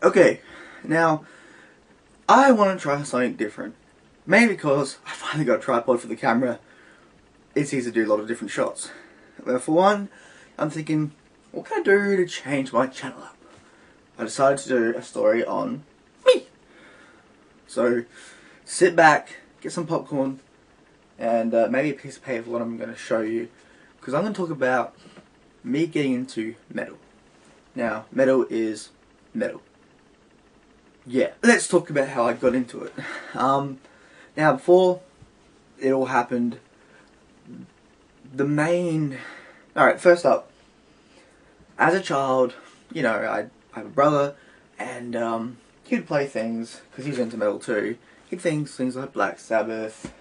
Okay, now I want to try something different. Mainly because I finally got a tripod for the camera. It's easy to do a lot of different shots. Well, for one, I'm thinking, what can I do to change my channel up? I decided to do a story on me. So, sit back, get some popcorn, and maybe a piece of paper for what I'm going to show you. Because I'm going to talk about me getting into metal. Now, metal is metal. Yeah, let's talk about how I got into it. Now, before it all happened, Alright, first up, as a child, I have a brother, and he'd play things, because he's into metal too. He'd things like Black Sabbath,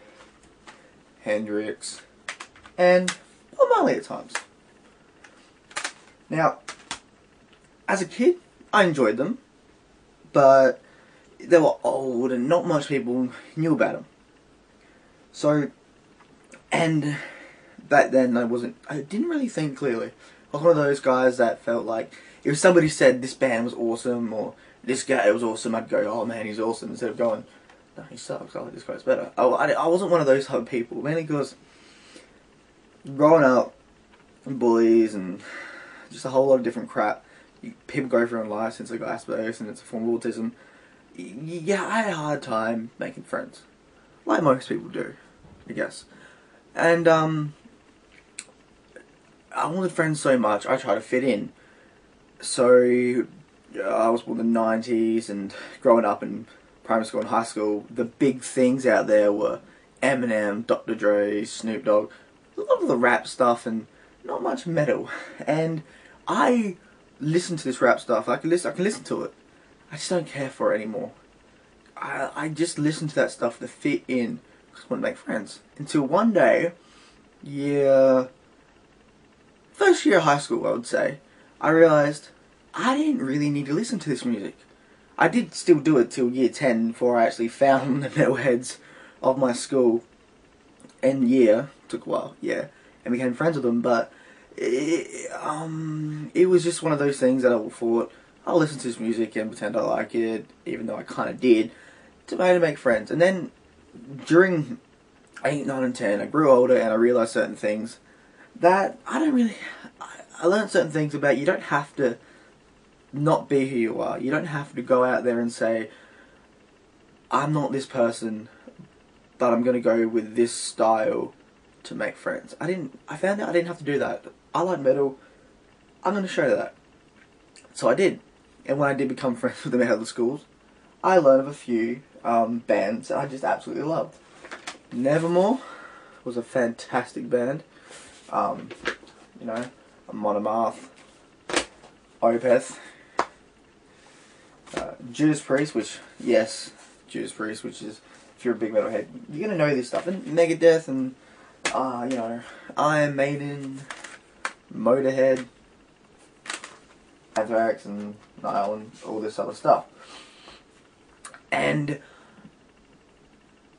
Hendrix, and Bob Marley at times. Now, as a kid, I enjoyed them, but they were old and not much people knew about them. So, and back then I didn't really think clearly. I was one of those guys that felt like if somebody said this band was awesome or this guy was awesome, I'd go, oh man, he's awesome, instead of going, no, he sucks, I like this guy's better. I wasn't one of those type of people, mainly because growing up, bullies and just a whole lot of different crap. People go through in life since they got Asperger's and it's a form of autism. Yeah, I had a hard time making friends. Like most people do, I guess. And, I wanted friends so much, I tried to fit in. So, I was born in the 90s, and growing up in primary school and high school, the big things out there were Eminem, Dr. Dre, Snoop Dogg, a lot of the rap stuff, and not much metal. And I listen to this rap stuff, I can listen to it. I just don't care for it anymore. I just listen to that stuff to fit in, because I want to make friends. Until one day, first year of high school, I would say, I realised I didn't really need to listen to this music. I did still do it till year 10 before I actually found the metalheads of my school. And took a while, and became friends with them, but it was just one of those things that I thought, I'll listen to this music and pretend I like it, even though I kind of did, to make friends. And then, during 8, 9 and 10, I grew older and I realised certain things that I learned certain things about you don't have to not be who you are. You don't have to go out there and say, I'm not this person, but I'm going to go with this style to make friends. I found out I didn't have to do that. I like metal, I'm going to show that. So I did. And when I did become friends with the metal schools, I learned of a few bands I just absolutely loved. Nevermore was a fantastic band. Monomath, Opeth, Judas Priest, which is, if you're a big metalhead, you're gonna know this stuff. And Megadeth and, Iron Maiden, Motorhead, Anthrax and Nile and all this other stuff. And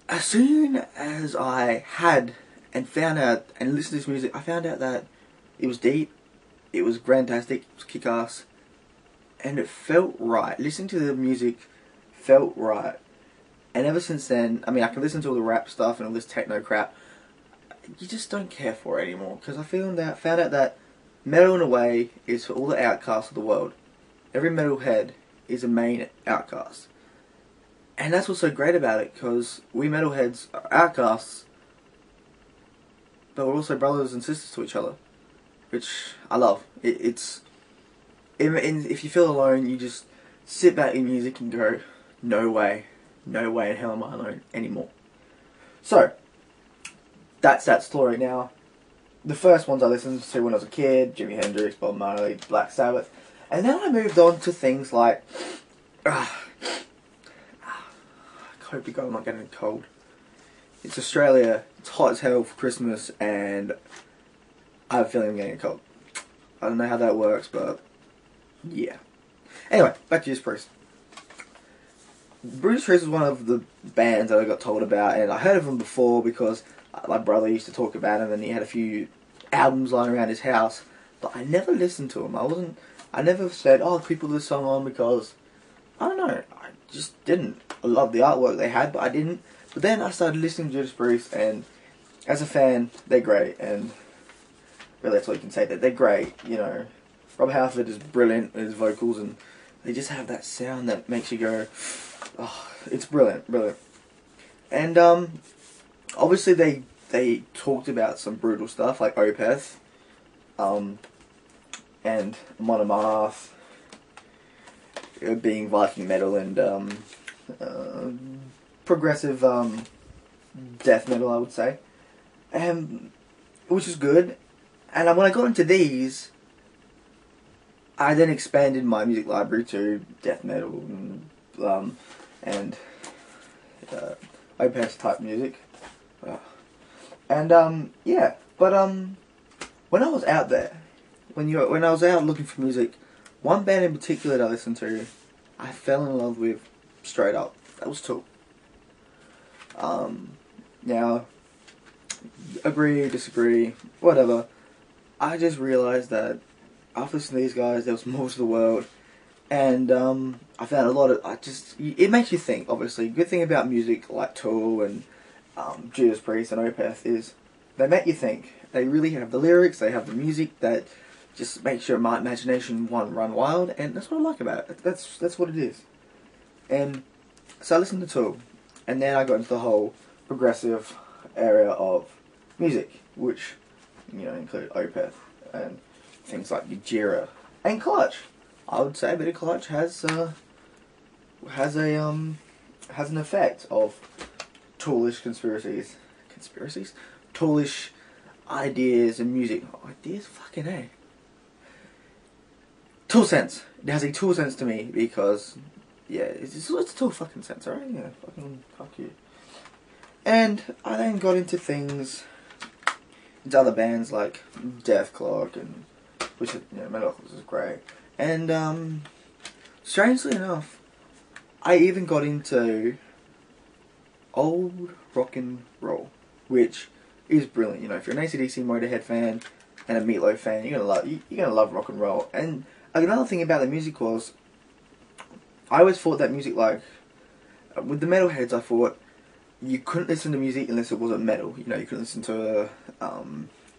as soon as I had and found out and listened to this music, I found out that it was deep, it was grantastic, it was kick-ass, and it felt right. Listening to the music felt right. And ever since then, I can listen to all the rap stuff and all this techno crap, you just don't care for it anymore, because I found out that metal in a way is for all the outcasts of the world. Every metalhead is a main outcast. And that's what's so great about it, because we metalheads are outcasts, but we're also brothers and sisters to each other, which I love. If you feel alone, you just sit back in music and go, no way in hell am I alone anymore. So, that's that story. Now, the first ones I listened to when I was a kid, Jimi Hendrix, Bob Marley, Black Sabbath, and then I moved on to things like, I hope to God I'm not getting a cold. It's Australia, it's hot as hell for Christmas, and I have a feeling I'm getting a cold. I don't know how that works, but yeah. Anyway, back to Judas Priest. Judas Priest was one of the bands that I got told about, and I heard of them before because my brother used to talk about him, and he had a few albums lying around his house, but I never listened to them. I never said, oh, people put this song on because I don't know, I just didn't. I loved the artwork they had, but I didn't. But then I started listening to Judas Priest, and as a fan, they're great, and really that's all you can say, that they're great, you know. Rob Halford is brilliant with his vocals, and they just have that sound that makes you go, oh, it's brilliant, brilliant. And obviously they talked about some brutal stuff like Opeth, and Monomath, being Viking metal, and progressive death metal, I would say, which is good. And when I got into these, I then expanded my music library to death metal and Opeth type music, and yeah. But when I was out there, when I was out looking for music, one band in particular that I listened to, I fell in love with straight up. That was Tool. Now, agree, disagree, whatever. I just realised that after listening to these guys, there was more to the world, and I found a lot of. It makes you think. Obviously, good thing about music like Tool and Judas Priest and Opeth is they make you think. They really have the lyrics. They have the music that just makes your imagination run wild, and that's what I like about it. That's what it is. And so I listened to Tool, and then I got into the whole progressive area of music, which included Opeth and things like Gojira and Clutch. I would say a bit of Clutch has an effect of Toolish Toolish ideas and music. Ideas, fucking A. Tool sense. It has a Tool sense to me because, yeah, it's a Tool fucking sense, alright? Yeah, fucking fuck you. And I then got into other bands like Deathclock, and which Metalocalypse is great. And strangely enough, I even got into old rock and roll, which is brilliant. You know, if you're an AC/DC Motorhead fan and a Meatloaf fan, you're gonna love rock and roll. And another thing about the music was, I always thought that music, like with the metalheads, I thought you couldn't listen to music unless it wasn't metal. You know, you couldn't listen to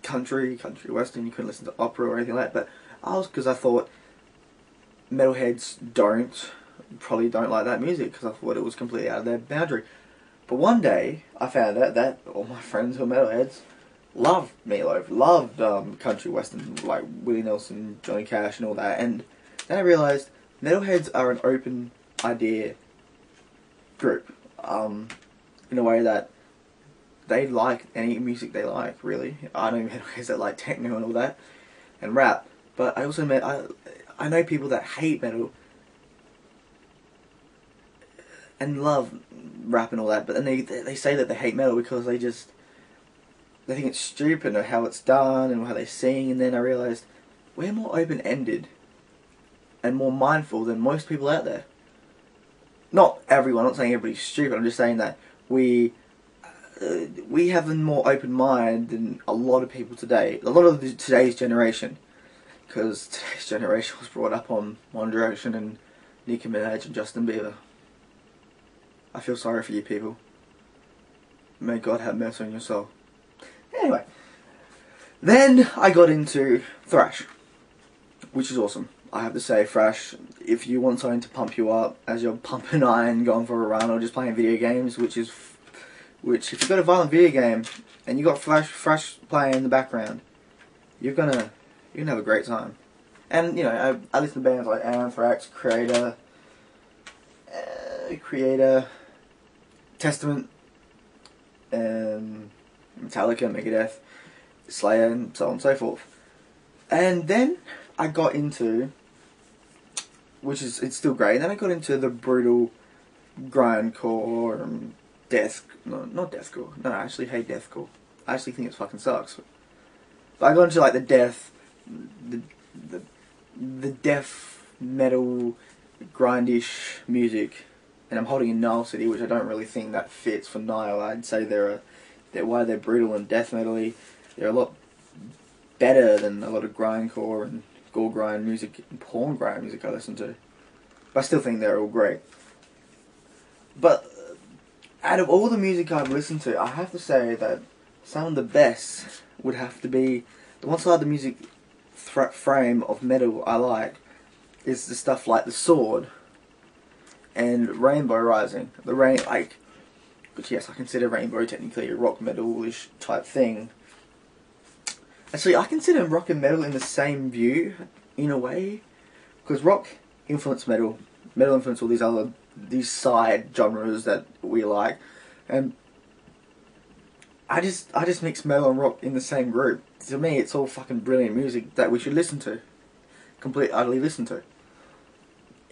country western. You couldn't listen to opera or anything like that. But because I thought metalheads probably don't like that music, because I thought it was completely out of their boundary. But one day I found out that all my friends who are metalheads loved Meatloaf, loved country western like Willie Nelson, Johnny Cash, and all that. And then I realised metalheads are an open idea group, in a way that they like any music they like. Really, I know metalheads that like techno and all that, and rap. But I also I know people that hate metal and love rap and all that, but then they say that they hate metal because they think it's stupid or how it's done and how they sing. And then I realised we're more open-ended and more mindful than most people out there. Not everyone, I'm not saying everybody's stupid, I'm just saying that we have a more open mind than a lot of people today. A lot of today's generation. Because today's generation was brought up on One Direction and Nicki Minaj and Justin Bieber. I feel sorry for you people. May God have mercy on your soul. Anyway, then I got into thrash, which is awesome. I have to say, thrash, if you want something to pump you up as you're pumping iron, going for a run, or just playing video games, which if you've got a violent video game and you got thrash playing in the background, you're gonna have a great time. And I listen to bands like Anthrax, Creator, Testament, Metallica, Megadeth, Slayer, and so on and so forth. And then I got into, it's still great, and then I got into the brutal grindcore and not deathcore. No, I actually hate deathcore. I actually think it fucking sucks. But I got into like the death metal grindish music, and I'm holding in Nile City, which I don't really think that fits for Nile. I'd say while they're brutal and death metal-y, they're a lot better than a lot of grindcore and gore grind music and porn grind music I listen to. But I still think they're all great. But out of all the music I've listened to, I have to say that some of the best would have to be the one side of the music frame of metal I like is the stuff like The Sword and Rainbow Rising. Which yes, I consider Rainbow technically a rock metal-ish type thing. Actually, I consider rock and metal in the same view, in a way, because rock influenced metal, metal influenced all these side genres that we like, and I just mix metal and rock in the same group. To me, it's all fucking brilliant music that we should listen to, utterly listen to.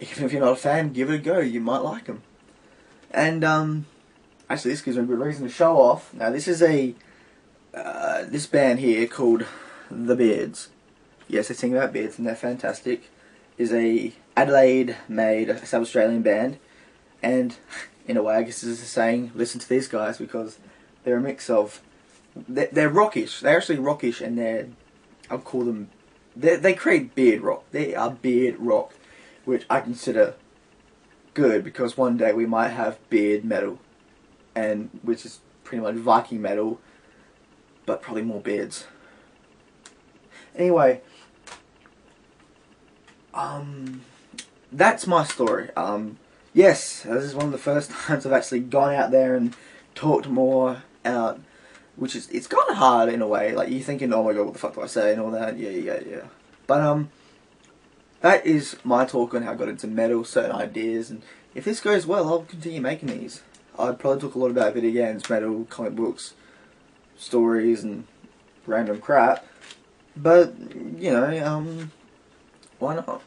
Even if you're not a fan, give it a go. You might like them. And actually, this gives me a good reason to show off. Now, this is this band here called The Beards. Yes, they sing about beards, and they're fantastic. Is a Adelaide-made South Australian band, and in a way, I guess this is a saying, listen to these guys, because they're a mix of, they're rockish. They're actually rockish, and I'll call them, they create beard rock. They are beard rock, which I consider good, because one day we might have beard metal, and which is pretty much Viking metal, but probably more beards. Anyway, that's my story. Yes, this is one of the first times I've actually gone out there and talked more out, which is, it's kind of hard in a way. Like, you're thinking, oh my god, what the fuck do I say and all that. Yeah. But that is my talk on how I got into metal, certain ideas, and if this goes well, I'll continue making these. I'd probably talk a lot about video games, metal, comic books, stories, and random crap. But, you know, why not?